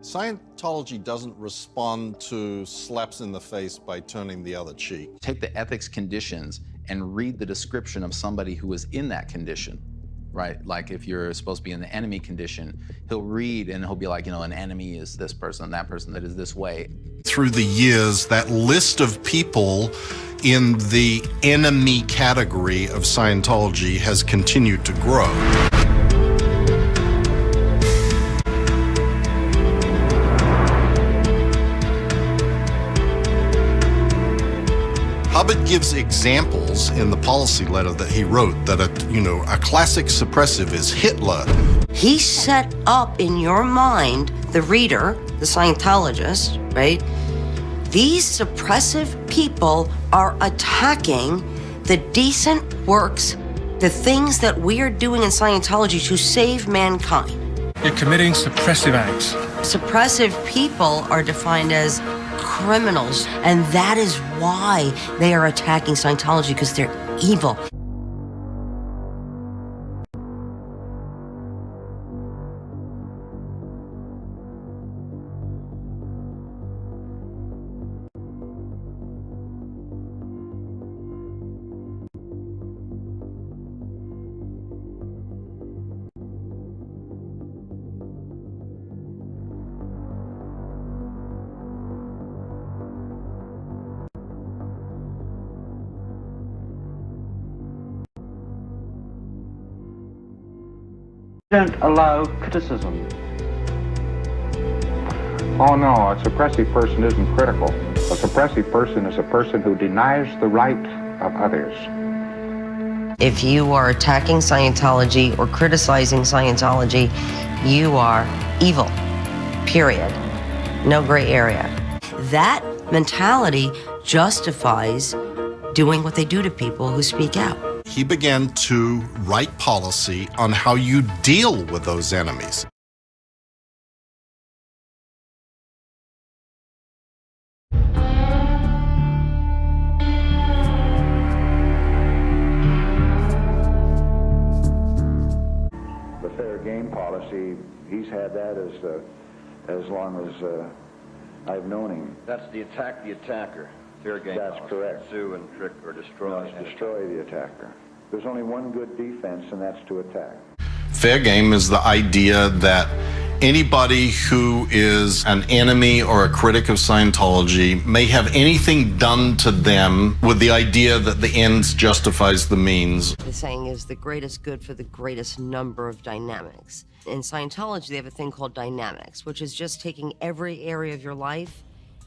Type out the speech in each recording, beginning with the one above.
Scientology doesn't respond to slaps in the face by turning the other cheek. Take the ethics conditions and read the description of somebody who is in that condition, right? Like if you're supposed to be in the enemy condition, he'll read and he'll be like, you know, an enemy is this person, that person that is this way. Through the years, that list of people in the enemy category of Scientology has continued to grow. Hubbard gives examples in the policy letter that he wrote that a classic suppressive is Hitler. He set up in your mind, the reader, the Scientologist, right? These suppressive people are attacking the decent works, the things that we are doing in Scientology to save mankind. You're committing suppressive acts. Suppressive people are defined as criminals, and that is why they are attacking Scientology, because they're evil. Don't allow criticism. Oh no, a suppressive person isn't critical. A suppressive person is a person who denies the right of others. If you are attacking Scientology or criticizing Scientology, you are evil, period. No gray area. That mentality justifies doing what they do to people who speak out. He began to write policy on how you deal with those enemies. The fair game policy, he's had that as long as I've known him. That's the attack the attacker. Fair game That's policy. correct. Sue and trick or destroy. No, it's destroy the attacker. There's only one good defense, and that's to attack. Fair game is the idea that anybody who is an enemy or a critic of Scientology may have anything done to them with the idea that the ends justifies the means. The saying is the greatest good for the greatest number of dynamics. In Scientology, they have a thing called dynamics, which is just taking every area of your life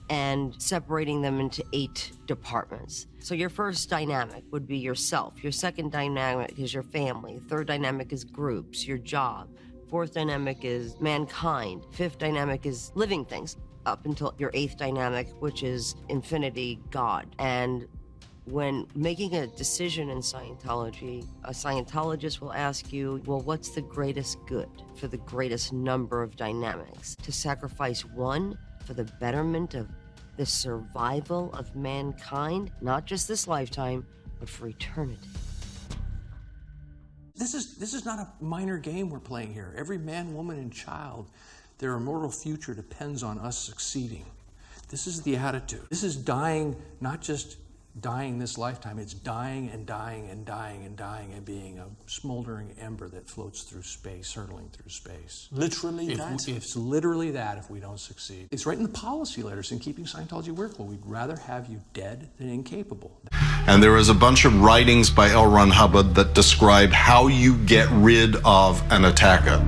and separating them into 8 departments. So your first dynamic would be yourself. Your second dynamic is your family. Third dynamic is groups, your job. Fourth dynamic is mankind. Fifth dynamic is living things, up until your 8th dynamic, which is infinity, God. And when making a decision in Scientology, a Scientologist will ask you, well, what's the greatest good for the greatest number of dynamics? To sacrifice one for the betterment of the survival of mankind, not just this lifetime, but for eternity. This is not a minor game we're playing here. Every man, woman, and child, their immortal future depends on us succeeding. This is the attitude. This is dying, not just dying this lifetime, it's dying and dying and dying and dying and being a smoldering ember that floats through space, hurtling through space. Literally that? It's literally that if we don't succeed. It's right in the policy letters in keeping Scientology workable. We'd rather have you dead than incapable. And there is a bunch of writings by L. Ron Hubbard that describe how you get rid of an attacker.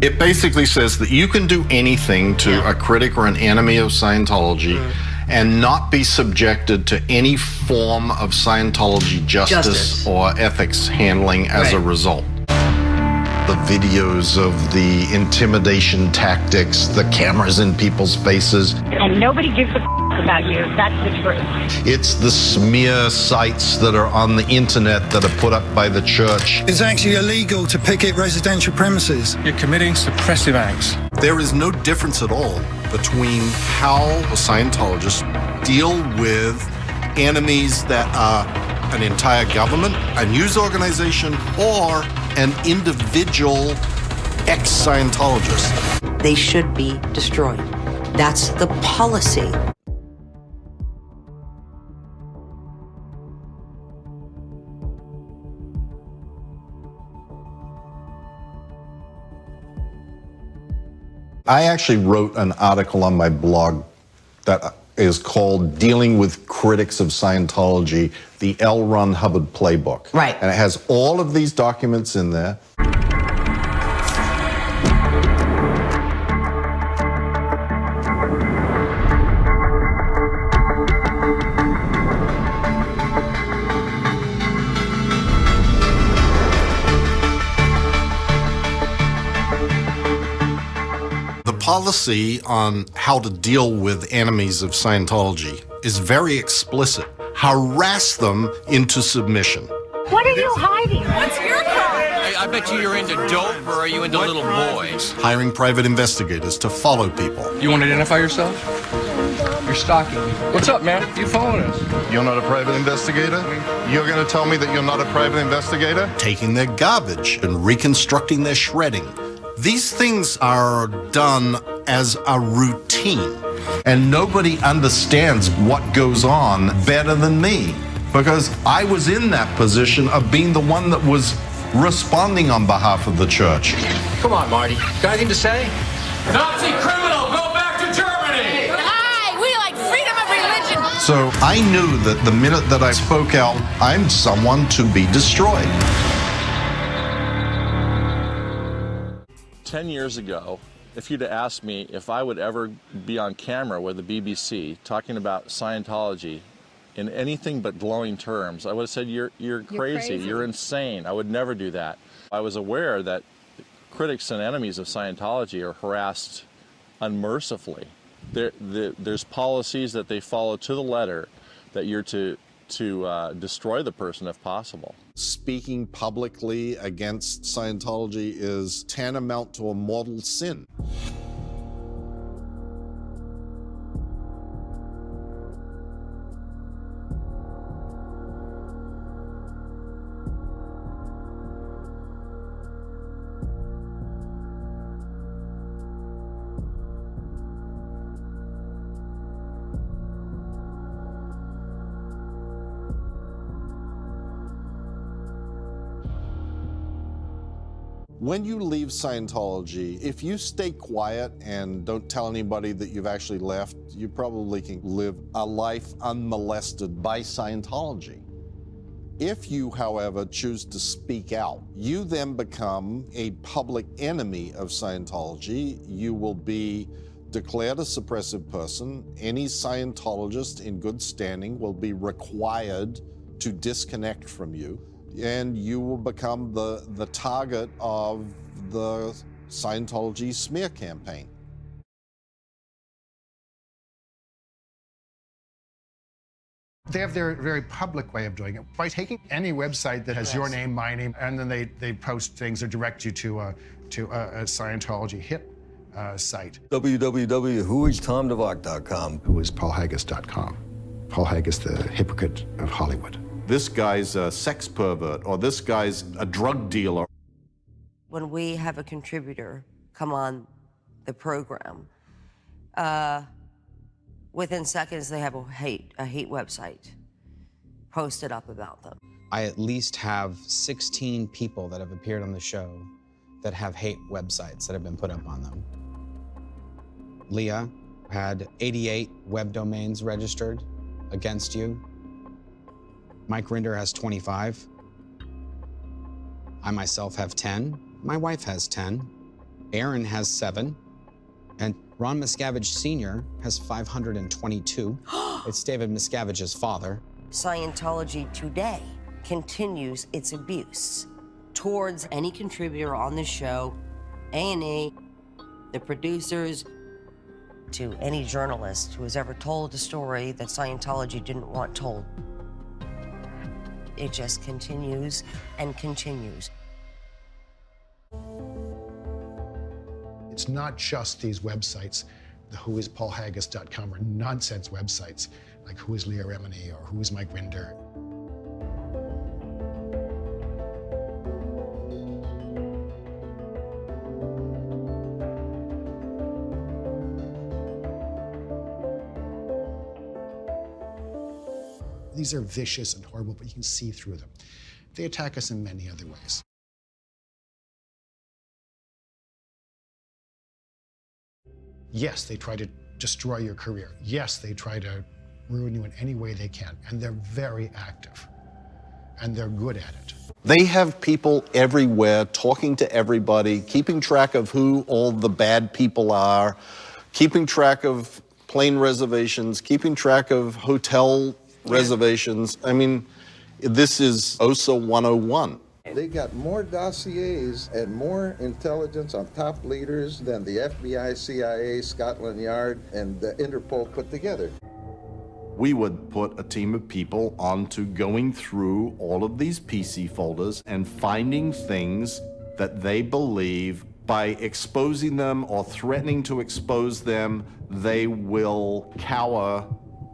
It basically says that you can do anything to a critic or an enemy of Scientology and not be subjected to any form of Scientology justice. Or ethics handling as a result. The videos of the intimidation tactics, the cameras in people's faces. And nobody gives a about you. That's the truth. It's the smear sites that are on the internet that are put up by the church. It's actually illegal to picket residential premises. You're committing suppressive acts. There is no difference at all between how Scientologists deal with enemies that are an entire government, a news organization, or an individual ex-Scientologists. They should be destroyed. That's the policy. I actually wrote an article on my blog that is called Dealing with Critics of Scientology, the L. Ron Hubbard Playbook. Right. And it has all of these documents in there. The policy on how to deal with enemies of Scientology is very explicit. Harass them into submission. What are you hiding? What's your crime? I bet you're into dope, or are you into little boys? Hiring private investigators to follow people. You want to identify yourself? You're stalking me. What's up, man? You following us? You're not a private investigator? You're going to tell me that you're not a private investigator? Taking their garbage and reconstructing their shredding. These things are done as a routine, and nobody understands what goes on better than me, because I was in that position of being the one that was responding on behalf of the church. Come on, Marty. Got anything to say? Nazi criminal, go back to Germany! Hi, we like freedom of religion. So I knew that the minute that I spoke out, I'm someone to be destroyed. 10 years ago, if you'd have asked me if I would ever be on camera with the BBC talking about Scientology in anything but glowing terms, I would have said, you're crazy, you're insane. I would never do that. I was aware that critics and enemies of Scientology are harassed unmercifully. There's policies that they follow to the letter that you're to destroy the person if possible. Speaking publicly against Scientology is tantamount to a mortal sin. When you leave Scientology, if you stay quiet and don't tell anybody that you've actually left, you probably can live a life unmolested by Scientology. If you, however, choose to speak out, you then become a public enemy of Scientology. You will be declared a suppressive person. Any Scientologist in good standing will be required to disconnect from you, and you will become the target of the Scientology smear campaign. They have their very public way of doing it by taking any website that has your name, my name, and then they post things or direct you to a Scientology hit site. www.whoistomdevock.com. Whoispaulhaggis.com. Paul Haggis, the hypocrite of Hollywood. This guy's a sex pervert, or this guy's a drug dealer. When we have a contributor come on the program, within seconds they have a hate website posted up about them. I at least have 16 people that have appeared on the show that have hate websites that have been put up on them. Leah had 88 web domains registered against you. Mike Rinder has 25. I myself have 10. My wife has 10. Aaron has 7. And Ron Miscavige Sr. has 522. It's David Miscavige's father. Scientology today continues its abuse towards any contributor on the show, A&E, the producers, to any journalist who has ever told a story that Scientology didn't want told. It just continues and continues. It's not just these websites, the whoispaulhaggis.com or nonsense websites like Who is Leah Remini or Who is Mike Rinder. These are vicious and horrible, but you can see through them. They attack us in many other ways. Yes, they try to destroy your career. Yes, they try to ruin you in any way they can, and they're very active, and they're good at it. They have people everywhere talking to everybody, keeping track of who all the bad people are, keeping track of plane reservations, keeping track of hotel reservations. I mean, this is OSA 101. They got more dossiers and more intelligence on top leaders than the FBI, CIA, Scotland Yard, and the Interpol put together. We would put a team of people onto going through all of these PC folders and finding things that they believe by exposing them or threatening to expose them, they will cower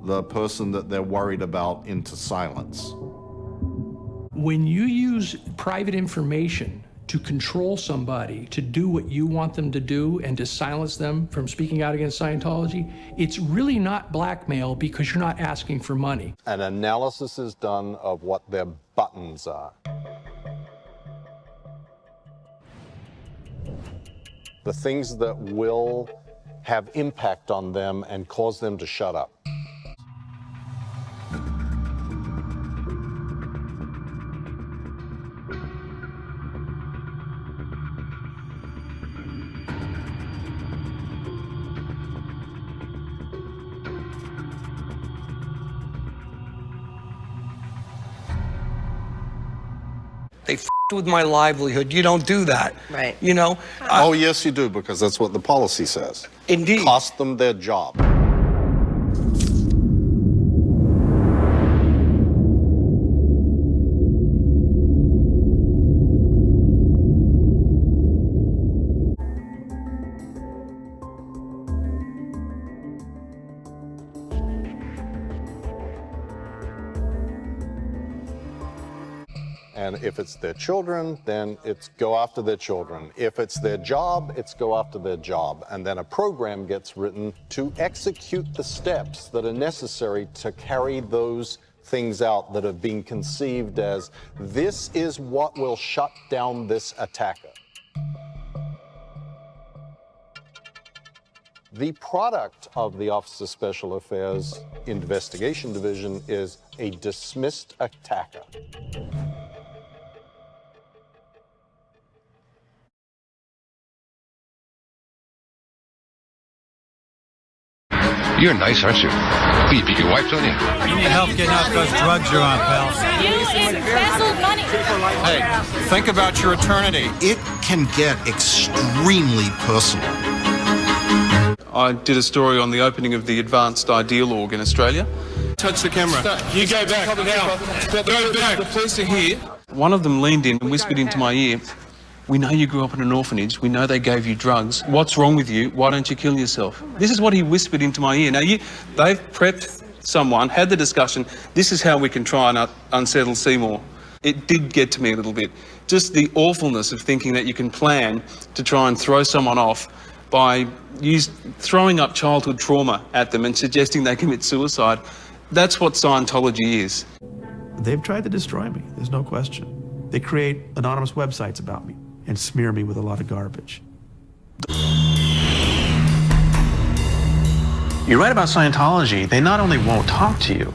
the person that they're worried about into silence. When you use private information to control somebody to do what you want them to do and to silence them from speaking out against Scientology, it's really not blackmail because you're not asking for money. An analysis is done of what their buttons are. The things that will have impact on them and cause them to shut up. They f***ed with my livelihood. You don't do that. Right. You know? Oh, yes, you do, because that's what the policy says. Indeed. Cost them their job. And if it's their children, then it's go after their children. If it's their job, it's go after their job. And then a program gets written to execute the steps that are necessary to carry those things out that have been conceived as, this is what will shut down this attacker. The product of the Office of Special Affairs Investigation Division is a dismissed attacker. You're nice, aren't you? You beat your wife, don't you? You need help getting out those drugs you're on, pal. You embezzled money. Hey, think about your eternity. It can get extremely personal. I did a story on the opening of the Advanced Ideal Org in Australia. Touch the camera. Stop. You go back now. Go back. The police are here. One of them leaned in and whispered into my ear, "We know you grew up in an orphanage. We know they gave you drugs. What's wrong with you? Why don't you kill yourself?" This is what he whispered into my ear. Now, they've prepped someone, had the discussion. This is how we can try and unsettle Seymour. It did get to me a little bit. Just the awfulness of thinking that you can plan to try and throw someone off by throwing up childhood trauma at them and suggesting they commit suicide. That's what Scientology is. They've tried to destroy me, there's no question. They create anonymous websites about me and smear me with a lot of garbage. You're right about Scientology. They not only won't talk to you,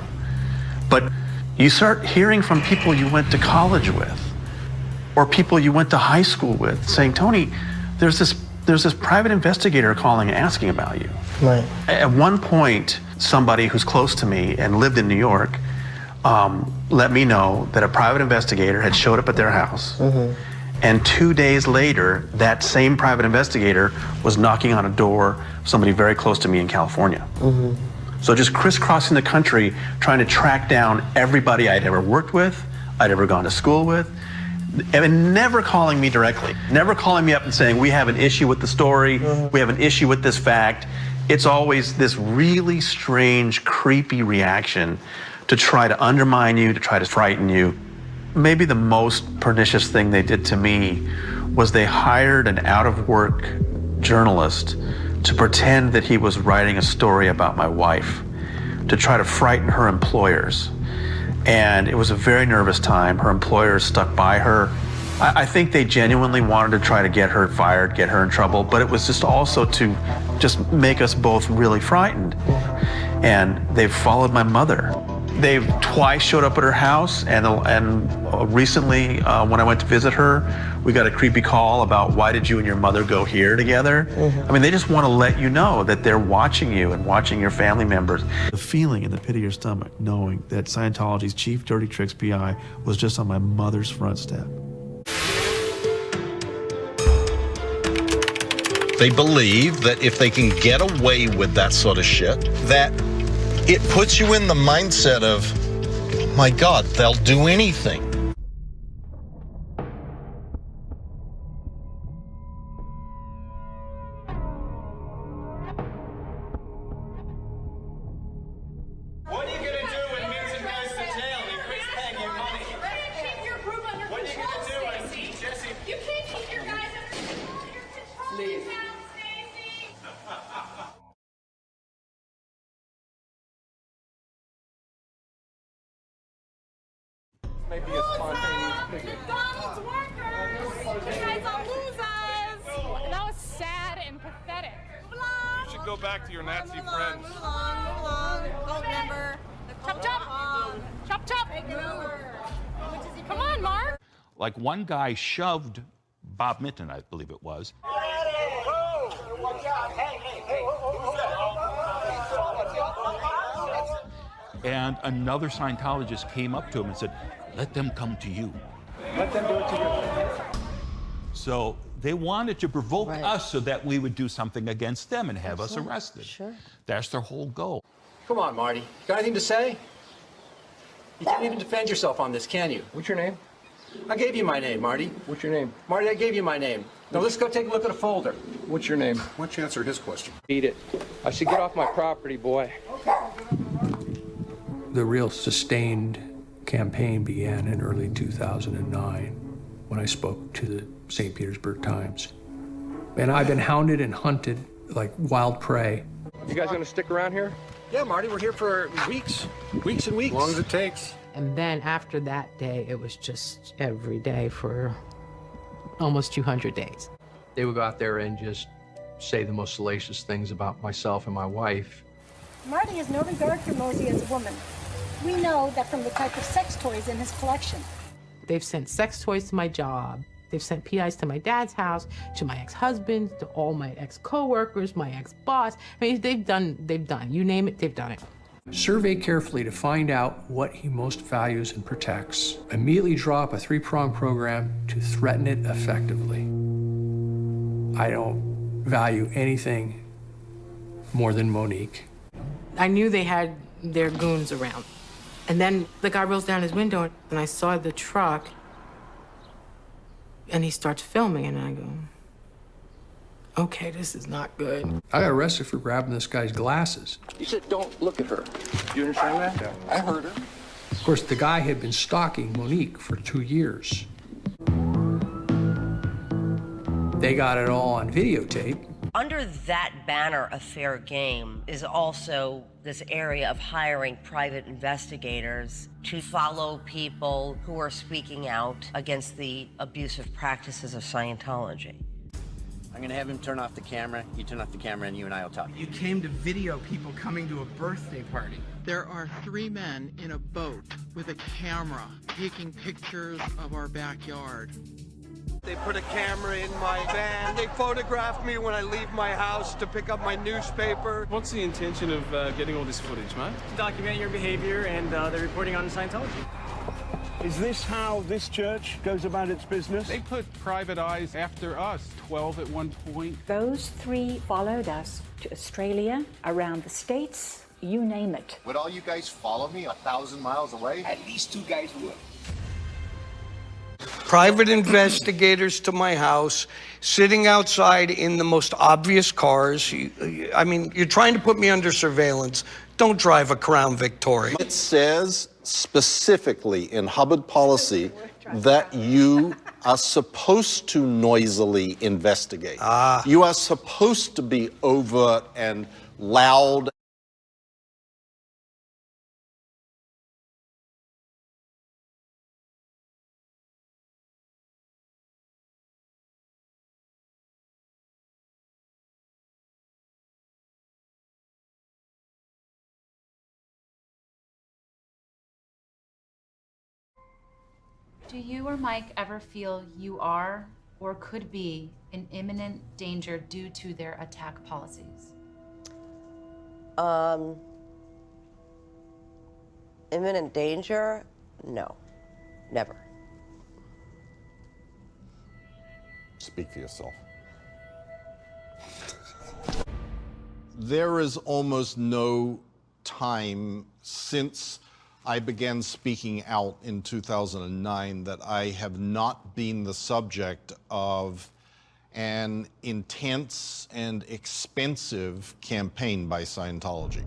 but you start hearing from people you went to college with or people you went to high school with saying, "Tony, there's this private investigator calling and asking about you." Right. At one point, somebody who's close to me and lived in New York let me know that a private investigator had showed up at their house. And 2 days later, that same private investigator was knocking on a door, somebody very close to me in California. So just crisscrossing the country, trying to track down everybody I'd ever worked with, I'd ever gone to school with, and never calling me directly, never calling me up and saying, "We have an issue with the story, we have an issue with this fact." It's always this really strange, creepy reaction to try to undermine you, to try to frighten you. Maybe the most pernicious thing they did to me was they hired an out-of-work journalist to pretend that he was writing a story about my wife, to try to frighten her employers. And it was a very nervous time. Her employer stuck by her. I think they genuinely wanted to try to get her fired, get her in trouble, but it was just also to just make us both really frightened. And they've followed my mother. They've twice showed up at her house, and recently, when I went to visit her, we got a creepy call about, why did you and your mother go here together? I mean, they just want to let you know that they're watching you and watching your family members. The feeling in the pit of your stomach knowing that Scientology's chief dirty tricks PI was just on my mother's front step. They believe that if they can get away with that sort of shit, that it puts you in the mindset of, oh my God, they'll do anything. What are you going to do when Mason goes to jail and he quits paying you money? Keep your group under What are you going to do, Stacey? Jesse? You can't keep your guys under control. Leave. Stacey. Maybe a spontaneous picnic. McDonald's workers. You guys are losers. That was sad and pathetic. You should go back to your Nazi friends. Move along. Vote member. Chop chop. Chop chop. Come on, Mark. Like one guy shoved Bob Minton, I believe it was. And another Scientologist came up to him and said, let them come to you. Let them do it to you. So they wanted to provoke us so that we would do something against them and have us arrested. Sure. That's their whole goal. Come on, Marty. Got anything to say? You can't even defend yourself on this, can you? What's your name? I gave you my name, Marty. What's your name? Marty, I gave you my name. Now let's go take a look at a folder. What's your name? Why don't you answer his question? Beat it. I should get off my property, boy. The real sustained campaign began in early 2009 when I spoke to the St. Petersburg Times. And I've been hounded and hunted like wild prey. You guys gonna stick around here? Yeah, Marty, we're here for weeks. Weeks and weeks. As long as it takes. And then after that day, it was just every day for almost 200 days. They would go out there and just say the most salacious things about myself and my wife. Marty has no regard for Mosey as a woman. We know that from the type of sex toys in his collection. They've sent sex toys to my job. They've sent PIs to my dad's house, to my ex-husband, to all my ex-co-workers, my ex-boss. I mean, they've done, you name it, they've done it. Survey carefully to find out what he most values and protects. Immediately draw up a three-pronged program to threaten it effectively. I don't value anything more than Monique. I knew they had their goons around. And then the guy rolls down his window and I saw the truck and he starts filming and I go, okay, this is not good. I got arrested for grabbing this guy's glasses. You said don't look at her. Do you understand that? Yeah. I heard her. Of course, the guy had been stalking Monique for 2 years. They got it all on videotape. Under that banner of fair game is also this area of hiring private investigators to follow people who are speaking out against the abusive practices of Scientology. I'm gonna have him turn off the camera, you turn off the camera, and you and I will talk. You came to video people coming to a birthday party. There are 3 men in a boat with a camera taking pictures of our backyard. They put a camera in my van. They photograph me when I leave my house to pick up my newspaper. What's the intention of getting all this footage, mate? Document your behavior and the reporting on Scientology. Is this how this church goes about its business? They put private eyes after us, 12 at one point. Those 3 followed us to Australia, around the States, you name it. Would all you guys follow me 1,000 miles away? At least 2 guys would. Private investigators to my house, sitting outside in the most obvious cars. I mean, you're trying to put me under surveillance. Don't drive a Crown Victoria. It says specifically in Hubbard policy that you are supposed to noisily investigate. You are supposed to be overt and loud Do you or Mike ever feel you are or could be in imminent danger due to their attack policies? Imminent danger? No, never. Speak for yourself. There is almost no time since I began speaking out in 2009 that I have not been the subject of an intense and expensive campaign by Scientology.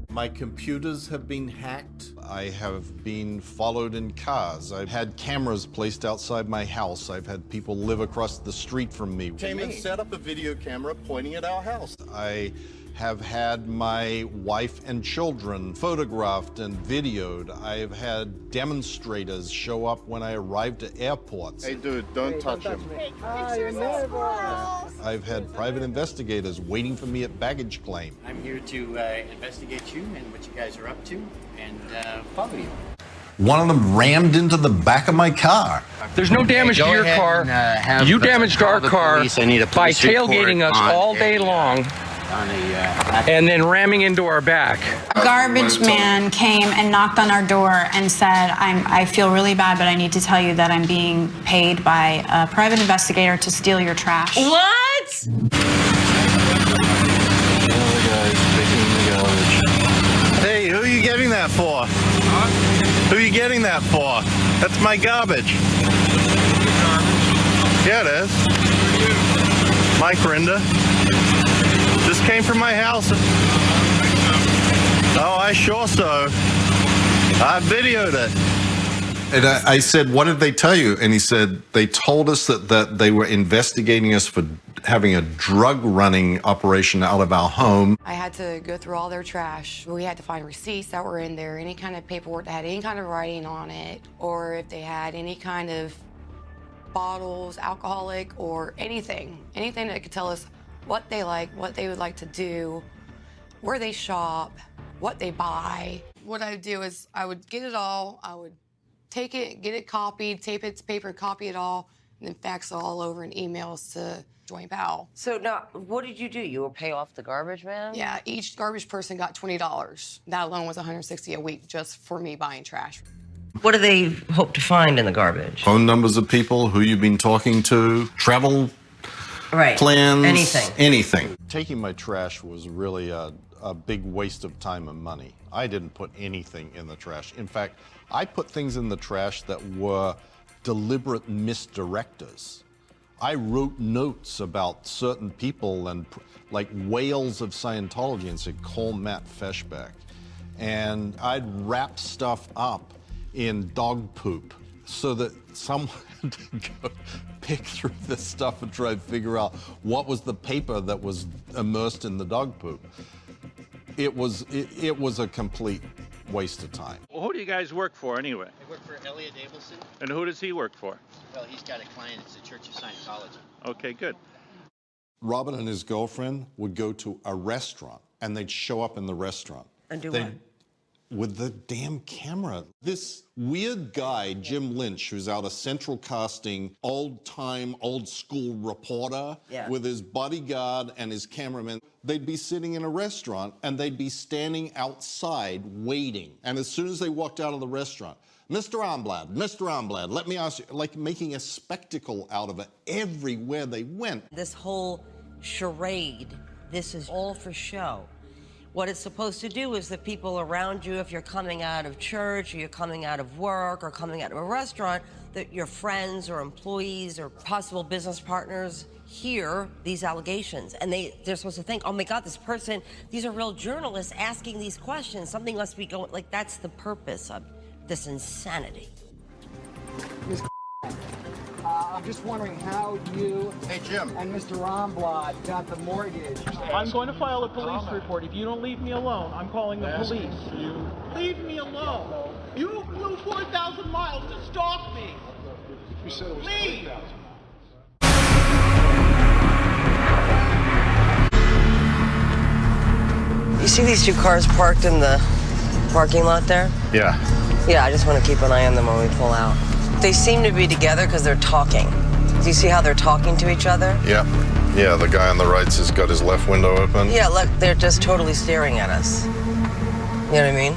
My computers have been hacked. I have been followed in cars. I've had cameras placed outside my house. I've had people live across the street from me. Came and set up a video camera pointing at our house. I have had my wife and children photographed and videoed. I've had demonstrators show up when I arrived at airports. Hey dude, don't touch him. I've had private investigators waiting for me at baggage claim. I'm here to investigate you and what you guys are up to and follow you. One of them rammed into the back of my car. There's no damage to your car. You damaged our car by tailgating us all day long and then ramming into our back. A garbage man came and knocked on our door and said, I feel really bad, but I need to tell you that I'm being paid by a private investigator to steal your trash. What? Hey, who are you getting that for? Huh? Who are you getting that for? That's my garbage. Yeah, it is. Mike Rinder. Just came from my house. Oh, I sure so. I videoed it. And I said, what did they tell you? And he said, they told us that they were investigating us for having a drug running operation out of our home. I had to go through all their trash. We had to find receipts that were in there, any kind of paperwork that had any kind of writing on it, or if they had any kind of bottles, alcoholic, or anything that could tell us what they like, what they would like to do, where they shop, what they buy. What I would do is I would get it all, I would take it, get it copied, tape it to paper, copy it all, and then fax it all over in emails to Joint Powell. So now, what did you do? You would pay off the garbage man? Yeah, each garbage person got $20. That alone was $160 a week just for me buying trash. What do they hope to find in the garbage? Phone numbers of people, who you've been talking to, travel plans, anything. Taking my trash was really a big waste of time and money. I didn't put anything in the trash. In fact, I put things in the trash that were deliberate misdirectors. I wrote notes about certain people and like whales of Scientology and said, call Matt Feshbeck. And I'd wrap stuff up in dog poop so that someone had to go pick through this stuff and try to figure out what was the paper that was immersed in the dog poop. It was a complete waste of time. Well, who do you guys work for anyway? I work for Elliot Abelson. And who does he work for? Well, he's got a client. It's the Church of Scientology. Okay, good. Robin and his girlfriend would go to a restaurant, and they'd show up in the restaurant. And do what? With the damn camera. This weird guy, Jim Lynch, who's out of Central Casting, old-time, old-school reporter, with his bodyguard and his cameraman, they'd be sitting in a restaurant, and they'd be standing outside waiting. And as soon as they walked out of the restaurant, Mr. Armblad, let me ask you, like making a spectacle out of it everywhere they went. This whole charade, this is all for show. What it's supposed to do is the people around you, if you're coming out of church or you're coming out of work or coming out of a restaurant, that your friends or employees or possible business partners hear these allegations. And they're supposed to think, oh my God, this person, these are real journalists asking these questions. Something must be going, like that's the purpose of this insanity. I'm just wondering how you and Mr. Romblad got the mortgage. I'm going to file a police report. If you don't leave me alone, I'm calling the police. Leave me alone. You flew 4,000 miles to stalk me. You said it was Leave. 3,000. You see these two cars parked in the parking lot there? Yeah. Yeah, I just want to keep an eye on them when we pull out. They seem to be together because they're talking. Do you see how they're talking to each other? Yeah. Yeah, the guy on the right's has got his left window open. Yeah, look, they're just totally staring at us. You know what I mean?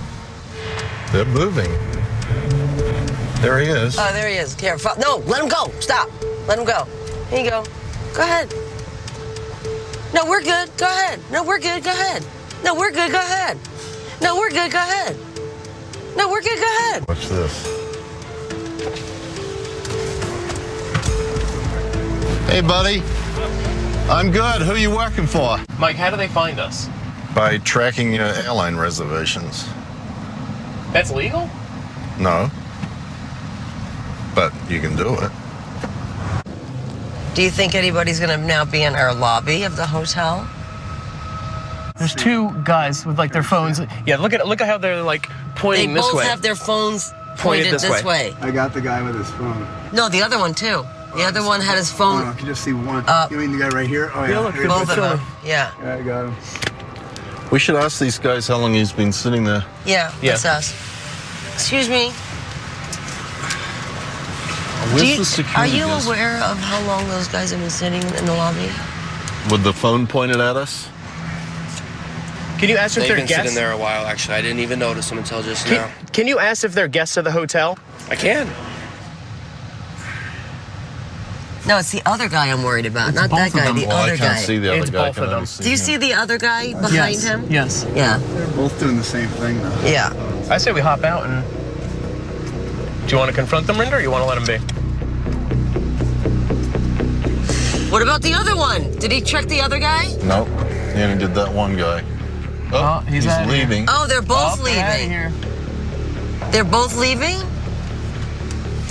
They're moving. There he is. Oh, there he is. Here, no, let him go. Stop. Let him go. Here you go. Go ahead. No, we're good. Go ahead. No, we're good. Go ahead. No, we're good. Go ahead. No, we're good. Go ahead. No, we're good. Go ahead. Watch this. Hey, buddy. I'm good. Who are you working for? Mike, how do they find us? By tracking your airline reservations. That's legal? No. But you can do it. Do you think anybody's gonna now be in our lobby of the hotel? There's two guys with like their phones. Yeah, look at how they're like pointing this way. They both have their phones pointed this way. I got the guy with his phone. No, the other one too. The other one had his phone. Oh, I can just see one. Up. You mean the guy right here? Oh, yeah. Look, both of them. Yeah. Yeah, I got him. We should ask these guys how long he's been sitting there. Yeah, that's us. Excuse me. Where's the security Are you guys? aware of how long those guys have been sitting in the lobby? With the phone pointed at us? Can you ask if They've they're been guests? sitting there a while, actually. I didn't even notice them until just now. Can you ask if they're guests of the hotel? I can. No, it's the other guy I'm worried about, not that guy. The other I guy. can't see the other It's guy. both of them. Do you see the other guy behind him? Yes. Yeah. They're both doing the same thing, though. Yeah. I say we hop out and. Do you want to confront them, Rinder, or you want to let them be? What about the other one? Did he check the other guy? Nope. He only did that one guy. Oh, he's outta here. leaving. Oh, they're both They're outta leaving. here. They're both leaving?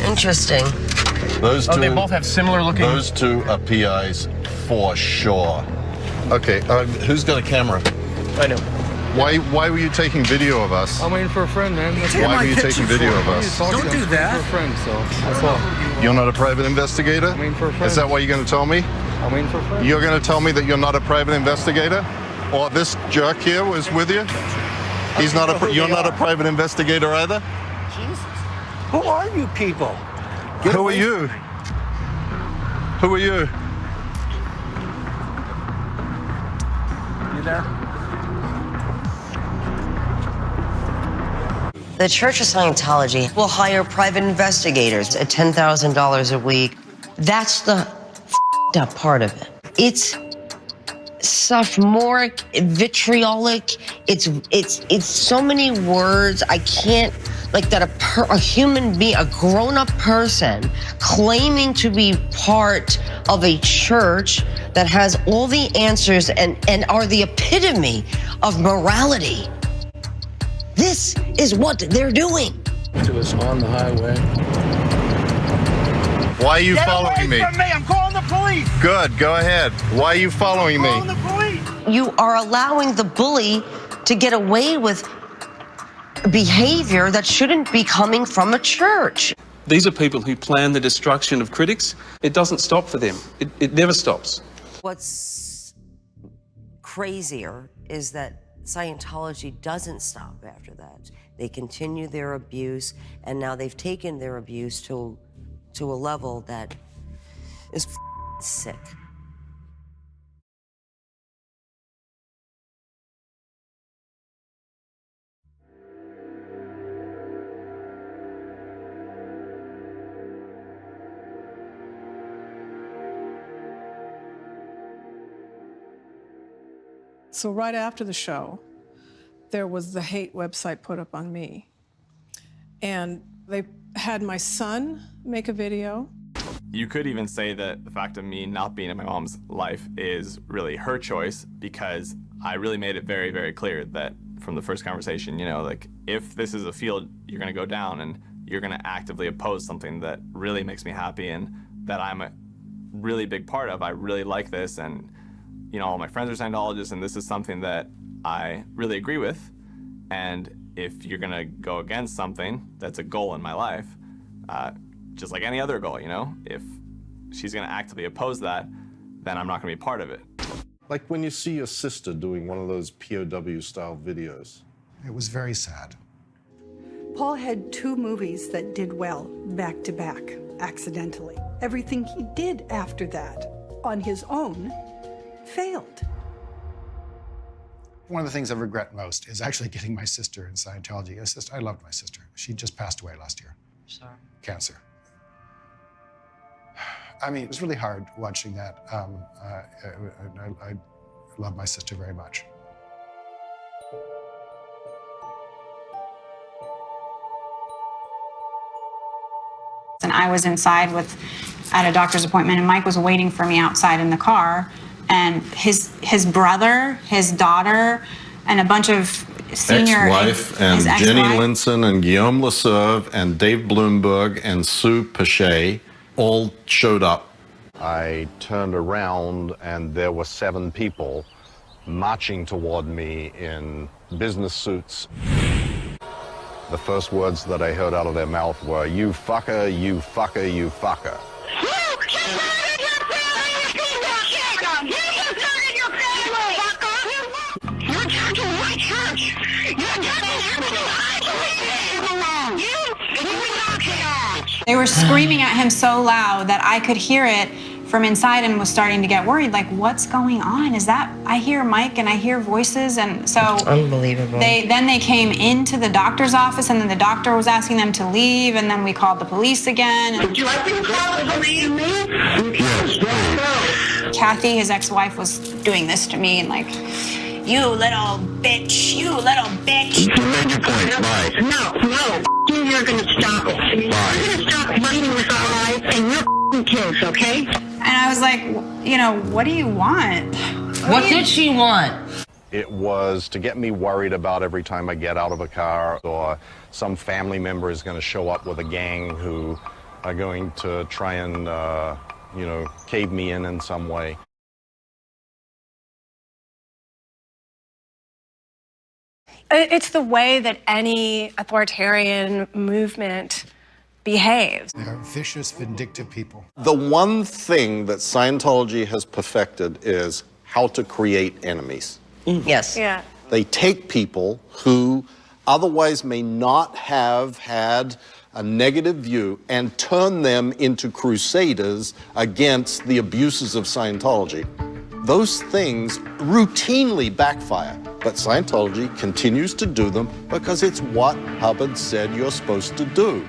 Interesting. Those two. Oh, they both have similar looking. Those two are PIs for sure. Okay, who's got a camera? I know. Why were you taking video of us? I'm waiting for a friend, man. Why were you taking video of us? Don't do that. I'm waiting for a friend, so that's all. You're not a private investigator? I'm waiting for a friend. Is that what you're going to tell me? I'm waiting for a friend. You're going to tell me that you're not a private investigator? Or this jerk here was with you? He's not a. You're not a private investigator either? Jesus. Who are you people? Who are you? Who are you? You there? The Church of Scientology will hire private investigators at $10,000 a week. That's the f***ed up part of it. It's sophomoric, vitriolic. It's so many words. I can't, like that a human being, a grown-up person claiming to be part of a church that has all the answers and are the epitome of morality. This is what they're doing. To us on the highway. Why are you following me? Get away from me! I'm calling the police! Good, go ahead. Why are you following me? I'm calling the police! You are allowing the bully to get away with behavior that shouldn't be coming from a church. These are people who plan the destruction of critics. It doesn't stop for them. It never stops. What's crazier is that Scientology doesn't stop after that. They continue their abuse, and now they've taken their abuse to a level that is sick. So right after the show, there was the hate website put up on me. And they had my son make a video. You could even say that the fact of me not being in my mom's life is really her choice, because I really made it very, very clear that from the first conversation, you know, like, if this is a field you're gonna go down and you're gonna actively oppose something that really makes me happy and that I'm a really big part of, I really like this, and you know, all my friends are Scientologists, and this is something that I really agree with. And if you're gonna go against something that's a goal in my life, just like any other goal, you know, if she's gonna actively oppose that, then I'm not gonna be part of it. Like when you see your sister doing one of those POW style videos. It was very sad. Paul had 2 movies that did well back to back, accidentally. Everything he did after that, on his own, failed. One of the things I regret most is actually getting my sister in Scientology. I loved my sister. She just passed away last year. Sorry. Cancer. I mean, it was really hard watching that. I love my sister very much. And I was inside at a doctor's appointment, and Mike was waiting for me outside in the car. And his brother, his daughter, and a bunch of senior ex-wife and his Jenny ex-wife. Linson and Guillaume Leserve and Dave Bloomberg and Sue Pachet all showed up. I turned around and there were 7 people marching toward me in business suits. The first words that I heard out of their mouth were, "You fucker, you fucker, you fucker." They were screaming at him so loud that I could hear it from inside and was starting to get worried, like, what's going on? Is that, I hear Mike and I hear voices, and so Unbelievable. Then they came into the doctor's office, and then the doctor was asking them to leave, and then we called the police again. Would you like me to call the police? Yes. Kathy, his ex-wife, was doing this to me, and like, you little bitch, you little bitch. You made your point, bye. No, you're gonna stop it. You're gonna stop fighting with our life and your kids, okay? And I was like, you know, what do you want? What did she want? It was to get me worried about every time I get out of a car, or some family member is going to show up with a gang who are going to try and, cave me in some way. It's the way that any authoritarian movement behaves. They're vicious, vindictive people. The one thing that Scientology has perfected is how to create enemies. Yes. Yeah. They take people who otherwise may not have had a negative view and turn them into crusaders against the abuses of Scientology. Those things routinely backfire, but Scientology continues to do them because it's what Hubbard said you're supposed to do.